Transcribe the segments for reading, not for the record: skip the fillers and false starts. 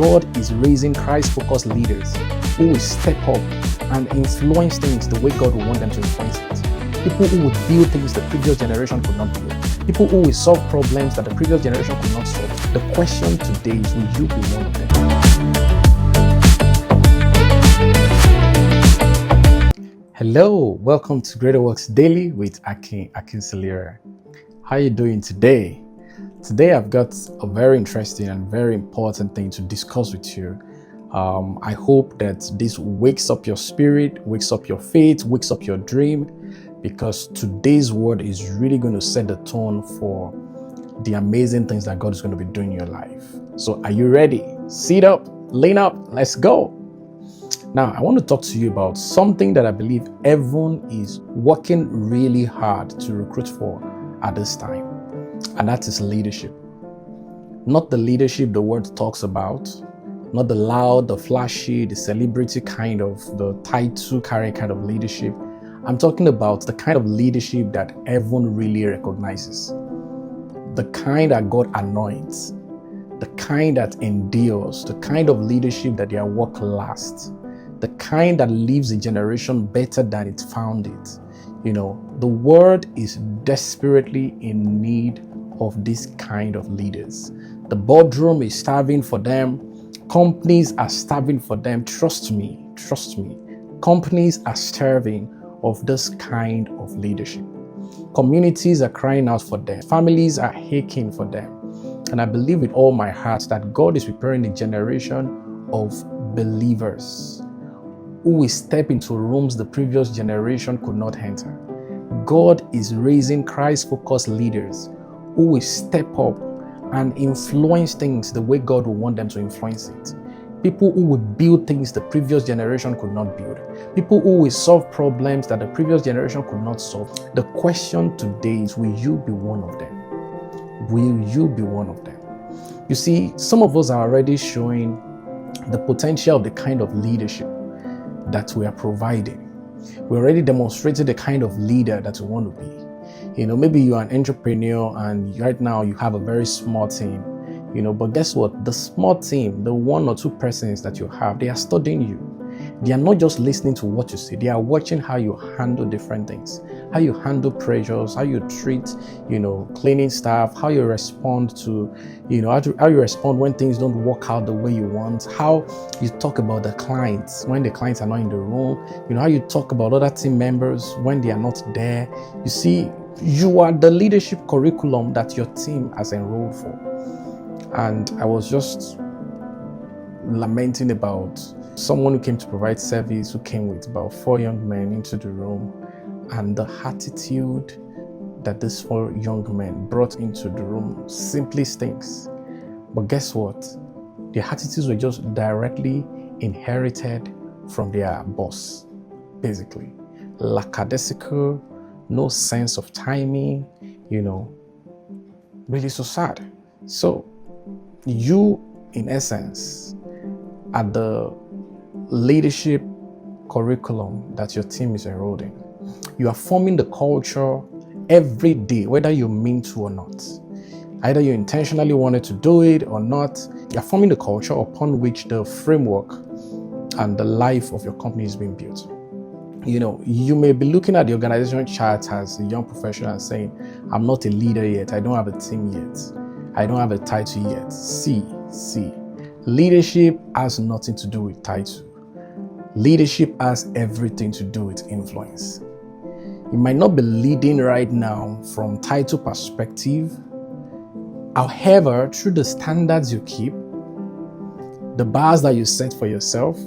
God is raising Christ-focused leaders who will step up and influence things the way God will want them to influence it. People who would build things the previous generation could not build. People who will solve problems that the previous generation could not solve. The question today is, will you be one of them? Hello, welcome to GreaterWorks Daily with Akin Akinsulire. How are you doing today? Today I've got a very interesting and very important thing to discuss with you. I hope that this wakes up your spirit, wakes up your faith, wakes up your dream, because today's word is really going to set the tone for the amazing things that God is going to be doing in your life. So are you ready? Sit up, lean up, let's go. Now, I want to talk to you about something that I believe everyone is working really hard to recruit for at this time, and that is leadership. Not the leadership the word talks about, not the loud, the flashy, the celebrity kind of, the title carrying kind of leadership. I'm talking about the kind of leadership that everyone really recognizes, the kind that God anoints, the kind that endures, the kind of leadership that their work lasts, the kind that leaves a generation better than it found it. You know, the world is desperately in need of this kind of leaders. The boardroom is starving for them. Companies are starving for them. Trust me. Companies are starving of this kind of leadership. Communities are crying out for them. Families are aching for them. And I believe with all my heart that God is preparing a generation of believers who will step into rooms the previous generation could not enter. God is raising Christ-focused leaders who will step up and influence things the way God will want them to influence it. People who will build things the previous generation could not build. People who will solve problems that the previous generation could not solve. The question today is, will you be one of them? Will you be one of them? You see, some of us are already showing the potential of the kind of leadership that we are providing. We already demonstrated the kind of leader that we want to be. You know, maybe you're an entrepreneur and right now you have a very small team, you know, but guess what? The small team, the one or two persons that you have, they are studying you. They are not just listening to what you say. They are watching how you handle different things, how you handle pressures, how you treat, you know, cleaning staff, how you respond to, you know, how you respond when things don't work out the way you want, how you talk about the clients when the clients are not in the room, you know, how you talk about other team members when they are not there. You see, you are the leadership curriculum that your team has enrolled for. And I was just lamenting about someone who came to provide service, who came with about 4 young men into the room, and the attitude that these 4 young men brought into the room simply stinks. But guess what? Their attitudes were just directly inherited from their boss, basically. Lackadaisical, no sense of timing, you know, really so sad. So you, in essence, are the leadership curriculum that your team is enrolled in. You are forming the culture every day, whether you mean to or not. Either you intentionally wanted to do it or not, you are forming the culture upon which the framework and the life of your company is being built. You know, you may be looking at the organizational chart as a young professional and saying, I'm not a leader yet, I don't have a team yet, I don't have a title yet. See, leadership has nothing to do with title. Leadership has everything to do with influence. You might not be leading right now from title perspective. However, through the standards you keep, the bars that you set for yourself,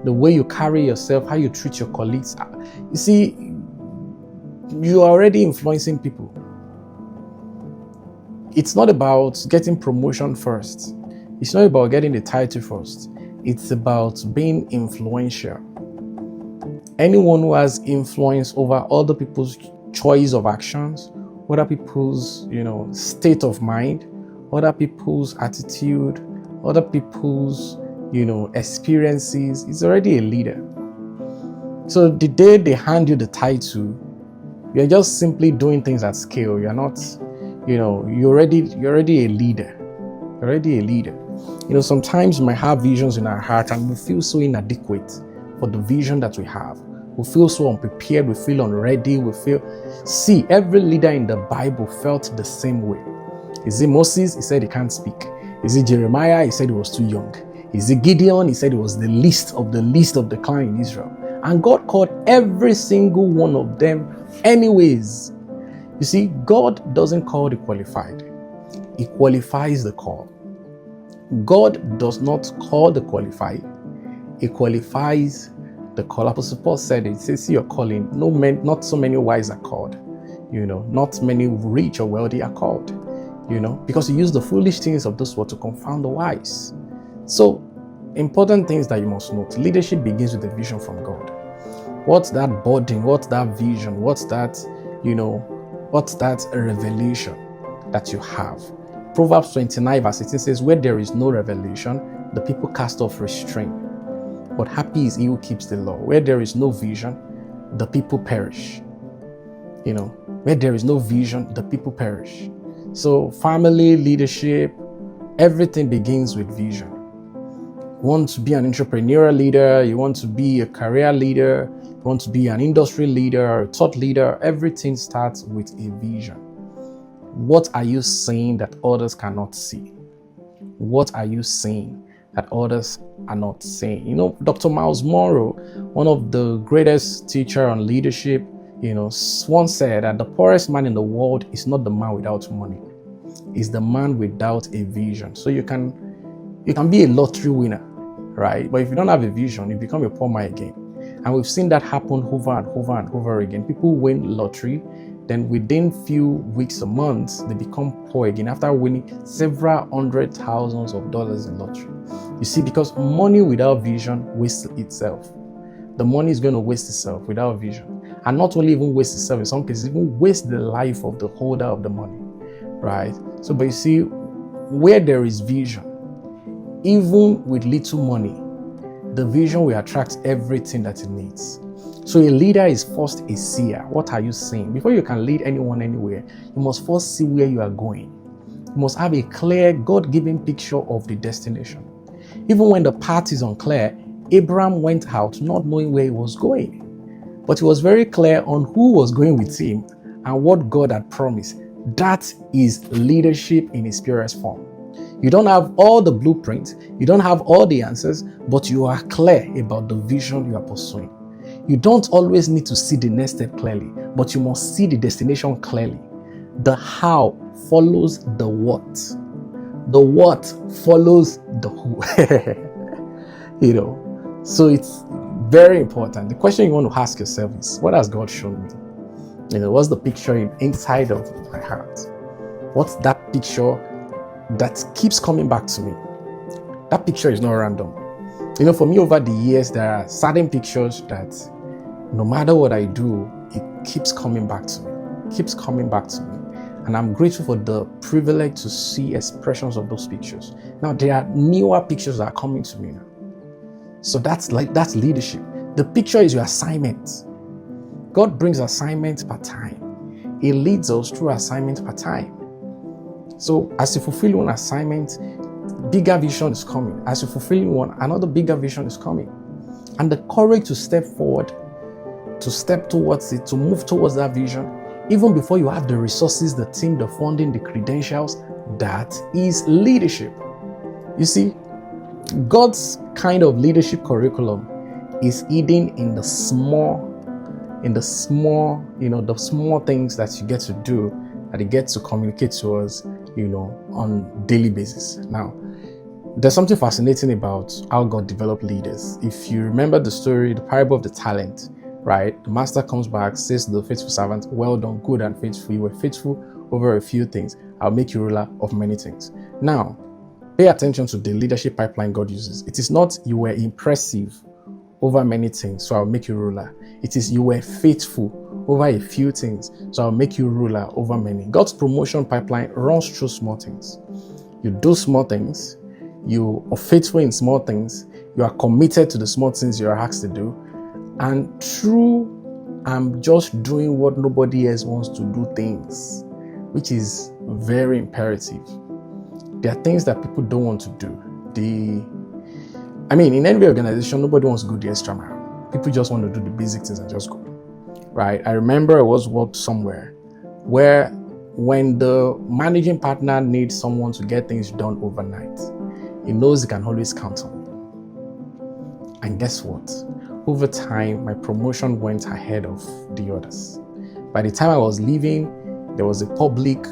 the way you carry yourself, how you treat your colleagues, you see, you are already influencing people. It's not about getting promotion first. It's not about getting the title first. It's about being influential. Anyone who has influence over other people's choice of actions, other people's, you know, state of mind, other people's attitude, other people's, you know, experiences, is already a leader. So the day they hand you the title, you're just simply doing things at scale. You're not, you know, you're already a leader. You're already a leader. Sometimes we might have visions in our heart and we feel so inadequate for the vision that we have. We feel so unprepared, we feel unready, See, every leader in the Bible felt the same way. Is it Moses? He said he can't speak. Is it Jeremiah? He said he was too young. Is it Gideon? He said he was the least of the clan in Israel. And God called every single one of them anyways. You see, God doesn't call the qualified. He qualifies the call. God does not call the qualified. He qualifies the call. Apostle Paul said it. He says, see your calling. Not so many wise are called. Not many rich or wealthy are called. Because he used the foolish things of this world to confound the wise. So, important things that you must note. Leadership begins with a vision from God. What's that burden? What's that vision? What's that revelation that you have? Proverbs 29 verse 18 says, where there is no revelation, the people cast off restraint. But happy is he who keeps the law. Where there is no vision, the people perish. Where there is no vision, the people perish. So family, leadership, everything begins with vision. You want to be an entrepreneurial leader, you want to be a career leader, you want to be an industry leader, a thought leader, everything starts with a vision. What are you saying that others cannot see? What are you saying that others are not saying? Dr. Miles Monroe, one of the greatest teachers on leadership, once said that the poorest man in the world is not the man without money. It's the man without a vision. So you can be a lottery winner, right? But if you don't have a vision, you become a poor man again. And we've seen that happen over and over and over again. People win lottery, then within few weeks or months, they become poor again after winning several hundred thousands of dollars in lottery. You see, because money without vision wastes itself. The money is going to waste itself without vision. And not only even waste itself, in some cases, even waste the life of the holder of the money, right? So, but you see, where there is vision, even with little money, the vision will attract everything that it needs. So a leader is first a seer. What are you saying? Before you can lead anyone anywhere, you must first see where you are going. You must have a clear, God-given picture of the destination. Even when the path is unclear, Abraham went out not knowing where he was going. But he was very clear on who was going with him and what God had promised. That is leadership in its purest form. You don't have all the blueprints, you don't have all the answers, but you are clear about the vision you are pursuing. You don't always need to see the next step clearly, but you must see the destination clearly. The how follows the what. The what follows the who. So it's very important. The question you want to ask yourself is, what has God shown me? What's the picture inside of my heart? What's that picture that keeps coming back to me? That picture is not random. For me over the years, there are certain pictures that no matter what I do, it keeps coming back to me. It keeps coming back to me. And I'm grateful for the privilege to see expressions of those pictures. Now, there are newer pictures that are coming to me now. So that's leadership. The picture is your assignment. God brings assignments per time. He leads us through assignments per time. So as you fulfill one assignment, bigger vision is coming. As you fulfill one, another bigger vision is coming. And the courage to step forward, to step towards it, to move towards that vision, even before you have the resources, the team, the funding, the credentials, that is leadership. You see, God's kind of leadership curriculum is hidden in the small things that you get to do, that you get to communicate to us, on daily basis. Now, there's something fascinating about how God developed leaders. If you remember the story, the parable of the talent, right? The master comes back, says to the faithful servant, well done, good and faithful. You were faithful over a few things. I'll make you ruler of many things. Now, pay attention to the leadership pipeline God uses. It is not you were impressive over many things, so I'll make you ruler. It is you were faithful over a few things, so I'll make you ruler over many. God's promotion pipeline runs through small things. You do small things, you are faithful in small things, you are committed to the small things you are asked to do, and through I'm just doing what nobody else wants to do things, which is very imperative. There are things that people don't want to do. in any organization, nobody wants to go the extra mile. People just want to do the basic things and just go, right? I remember I worked somewhere where when the managing partner needs someone to get things done overnight, he knows he can always count on me. And guess what? Over time, my promotion went ahead of the others. By the time I was leaving, there was a public,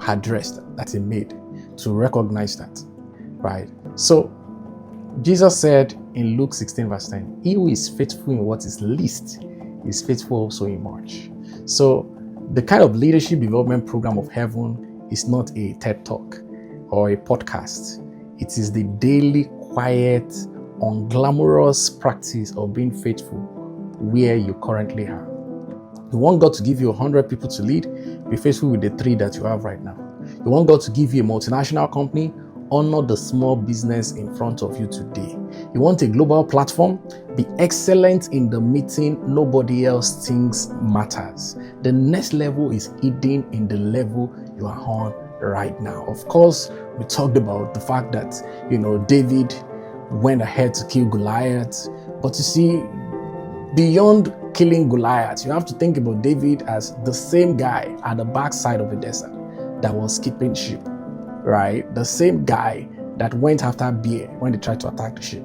address that he made to recognize that, right? So Jesus said in Luke 16 verse 10, he who is faithful in what is least is faithful also in much. So the kind of leadership development program of heaven is not a TED Talk or a podcast. It is the daily, quiet, unglamorous practice of being faithful where you currently are. You want God to give you 100 people to lead, be faithful with the 3 that you have right now. You want God to give you a multinational company, honor the small business in front of you today. You want a global platform, be excellent in the meeting nobody else thinks matters. The next level is hidden in the level you are on right now. Of course, we talked about the fact that, David went ahead to kill Goliath. But you see, beyond killing Goliath, you have to think about David as the same guy at the backside of the desert that was keeping sheep, right? The same guy that went after bear when they tried to attack the sheep.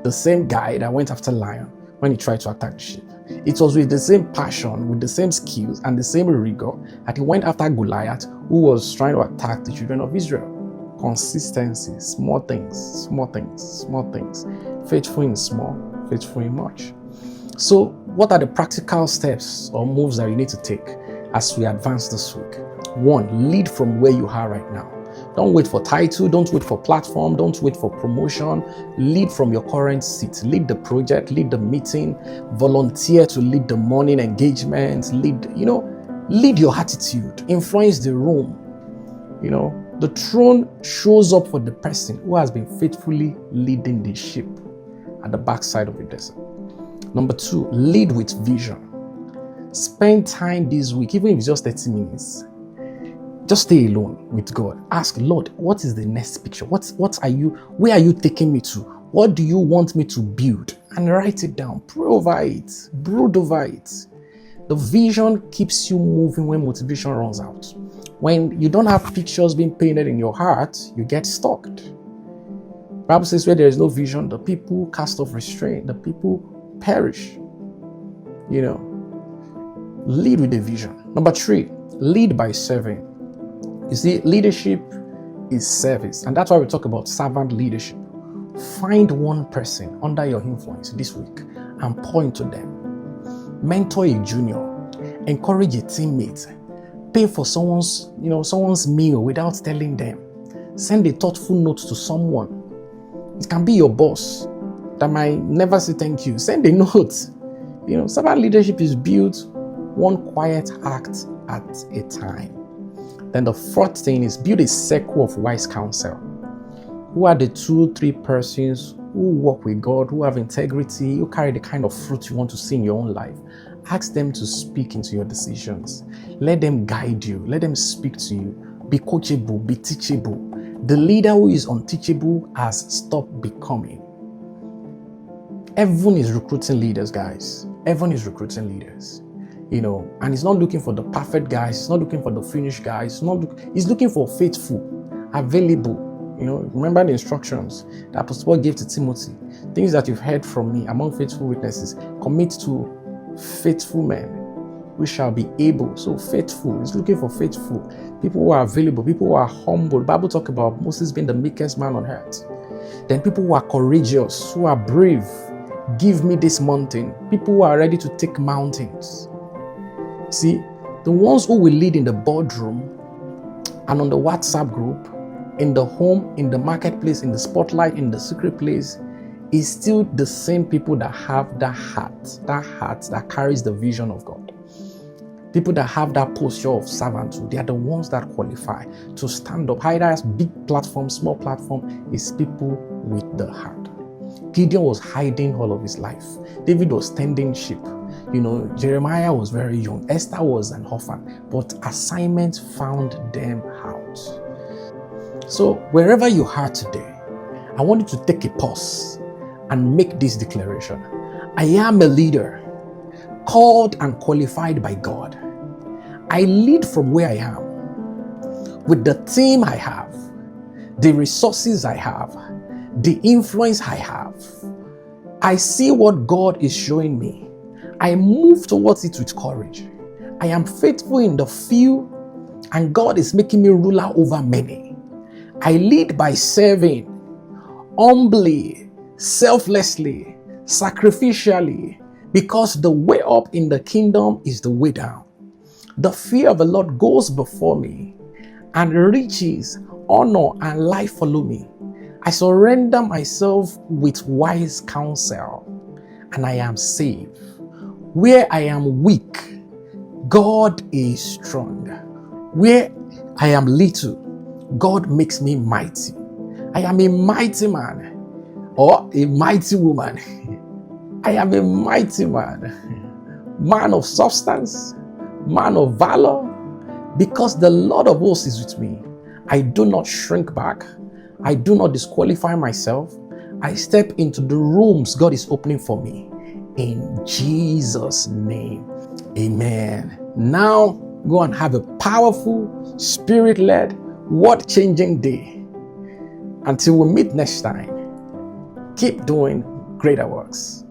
The same guy that went after lion when he tried to attack the sheep. It was with the same passion, with the same skills and the same rigor that he went after Goliath, who was trying to attack the children of Israel. Consistency, small things. Faithful in small, faithful in much. So what are the practical steps or moves that you need to take as we advance this week? 1, lead from where you are right now. Don't wait for title, don't wait for platform, don't wait for promotion. Lead from your current seat. Lead the project, lead the meeting, volunteer to lead the morning engagement, lead your attitude, influence the room. The throne shows up for the person who has been faithfully leading the sheep at the backside of the desert. Number 2, lead with vision. Spend time this week, even if it's just 30 minutes. Just stay alone with God. Ask, Lord, what is the next picture? Where are you taking me to? What do you want me to build? And write it down. Pray over it. Brood over it. The vision keeps you moving when motivation runs out. When you don't have pictures being painted in your heart, you get stuck. The Bible says where there is no vision, the people cast off restraint, the people perish. Lead with a vision. Number 3, lead by serving. You see, leadership is service, and that's why we talk about servant leadership. Find one person under your influence this week and point to them. Mentor a junior, encourage a teammate, pay for someone's meal without telling them. Send a thoughtful note to someone. It can be your boss that might never say thank you. Send a note. Servant leadership is built one quiet act at a time. Then the 4th thing is build a circle of wise counsel. Who are the 2-3 persons who walk with God, who have integrity, who carry the kind of fruit you want to see in your own life? Ask them to speak into your decisions. Let them guide you. Let them speak to you. Be coachable, be teachable. The leader who is unteachable has stopped becoming. Everyone is recruiting leaders, guys. Everyone is recruiting leaders. And he's not looking for the perfect guys. He's not looking for the finished guys. He's looking for faithful, available. Remember the instructions that Apostle Paul gave to Timothy. Things that you've heard from me among faithful witnesses, commit to faithful men. We shall be able. So faithful. He's looking for faithful. People who are available. People who are humble. The Bible talks about Moses being the meekest man on earth. Then people who are courageous, who are brave. Give me this mountain. People who are ready to take mountains. See, the ones who will lead in the boardroom and on the WhatsApp group, in the home, in the marketplace, in the spotlight, in the secret place, is still the same people that have that heart that carries the vision of God. People that have that posture of servanthood, they are the ones that qualify to stand up. Either as big platform, small platform, is people with the heart. Gideon was hiding all of his life. David was tending sheep. Jeremiah was very young. Esther was an orphan. But assignment found them out. So wherever you are today, I want you to take a pause and make this declaration. I am a leader, called and qualified by God. I lead from where I am, with the team I have, the resources I have, the influence I have. I see what God is showing me. I move towards it with courage. I am faithful in the few, and God is making me ruler over many. I lead by serving, humbly, selflessly, sacrificially, because the way up in the kingdom is the way down. The fear of the Lord goes before me, and riches, honor, and life follow me. I surrender myself with wise counsel, and I am safe. Where I am weak, God is strong. Where I am little, God makes me mighty. I am a mighty man or a mighty woman. I am a mighty man, man of substance, man of valor, because the Lord of hosts is with me. I do not shrink back. I do not disqualify myself. I step into the rooms God is opening for me. In Jesus' name, amen. Now, go and have a powerful, spirit-led, word-changing day. Until we meet next time, keep doing greater works.